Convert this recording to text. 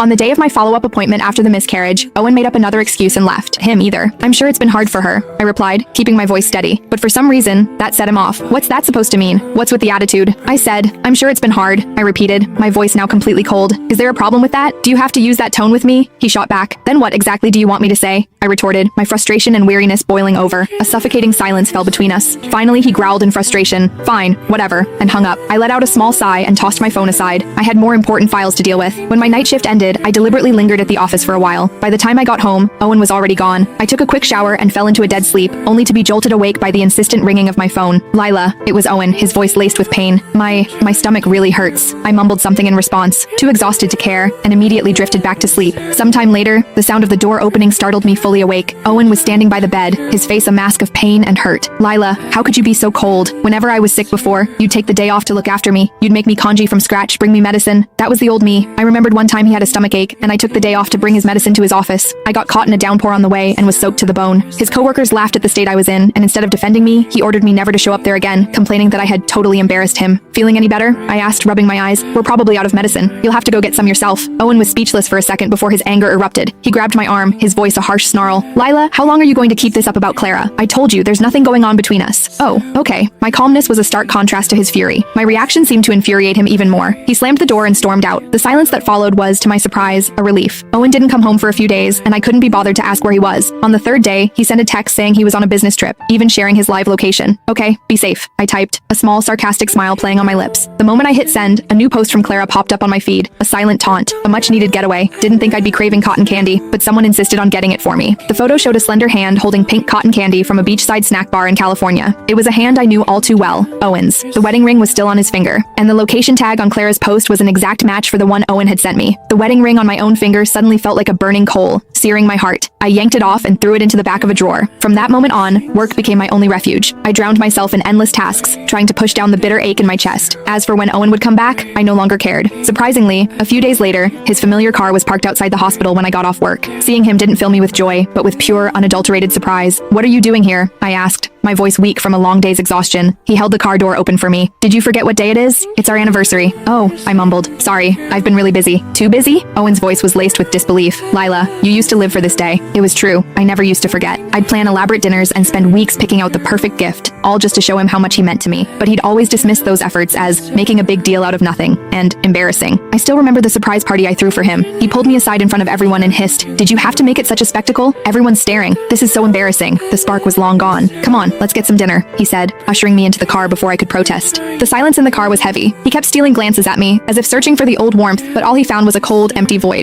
On the day of my follow-up appointment after the miscarriage, Owen made up another excuse and left. Him either. I'm sure it's been hard for her, I replied, keeping my voice steady. But for some reason, that set him off. What's that supposed to mean? What's with the attitude? I said, I'm sure it's been hard, I repeated, my voice now completely cold. Is there a problem with that? Do you have to use that tone with me? He shot back. Then what exactly do you want me to say? I retorted, my frustration and weariness boiling over. A suffocating silence fell between us. Finally, he growled in frustration. Fine, whatever, and hung up. I let out a small sigh and tossed my phone aside. I had more important files to deal with. When my night shift ended, I deliberately lingered at the office for a while. By the time I got home, Owen was already gone. I took a quick shower and fell into a dead sleep, only to be jolted awake by the insistent ringing of my phone. Lila. It was Owen, his voice laced with pain. My stomach really hurts. I mumbled something in response, too exhausted to care, and immediately drifted back to sleep. Sometime later, the sound of the door opening startled me fully awake. Owen was standing by the bed, his face a mask of pain and hurt. Lila, how could you be so cold? Whenever I was sick before, you'd take the day off to look after me. You'd make me congee from scratch, bring me medicine. That was the old me. I remembered one time he had a stomach ache, and I took the day off to bring his medicine to his office. I got caught in a downpour on the way and was soaked to the bone. His coworkers laughed at the state I was in, and instead of defending me, he ordered me never to show up there again, complaining that I had totally embarrassed him. Feeling any better? I asked, rubbing my eyes. We're probably out of medicine. You'll have to go get some yourself. Owen was speechless for a second before his anger erupted. He grabbed my arm, his voice a harsh snarl. Lila, how long are you going to keep this up about Clara? I told you, there's nothing going on between us. Oh, okay. My calmness was a stark contrast to his fury. My reaction seemed to infuriate him even more. He slammed the door and stormed out. The silence that followed was, to my surprise, a relief. Owen didn't come home for a few days, and I couldn't be bothered to ask where he was. On the third day, he sent a text saying he was on a business trip, even sharing his live location. Okay, be safe, I typed, a small sarcastic smile playing on my lips. The moment I hit send, a new post from Clara popped up on my feed, a silent taunt, a much-needed getaway. Didn't think I'd be craving cotton candy, but someone insisted on getting it for me. The photo showed a slender hand holding pink cotton candy from a beachside snack bar in California. It was a hand I knew all too well, Owen's. The wedding ring was still on his finger, and the location tag on Clara's post was an exact match for the one Owen had sent me. The wedding ring on my own finger suddenly felt like a burning coal, searing my heart. I yanked it off and threw it into the back of a drawer. From that moment on, work became my only refuge. I drowned myself in endless tasks, trying to push down the bitter ache in my chest. As for when Owen would come back, I no longer cared. Surprisingly, a few days later, his familiar car was parked outside the hospital when I got off work. Seeing him didn't fill me with joy, but with pure, unadulterated surprise. What are you doing here? I asked, my voice weak from a long day's exhaustion. He held the car door open for me. Did you forget what day it is? It's our anniversary. Oh, I mumbled. Sorry, I've been really busy. Too busy? Owen's voice was laced with disbelief. Lila, you used to live for this day. It was true. I never used to forget. I'd plan elaborate dinners and spend weeks picking out the perfect gift, all just to show him how much he meant to me. But he'd always dismiss those efforts as making a big deal out of nothing and embarrassing. I still remember the surprise party I threw for him. He pulled me aside in front of everyone and hissed, "Did you have to make it such a spectacle? Everyone's staring. This is so embarrassing." The spark was long gone. "Come on, let's get some dinner," he said, ushering me into the car before I could protest. The silence in the car was heavy. He kept stealing glances at me, as if searching for the old warmth, but all he found was a cold, empty void.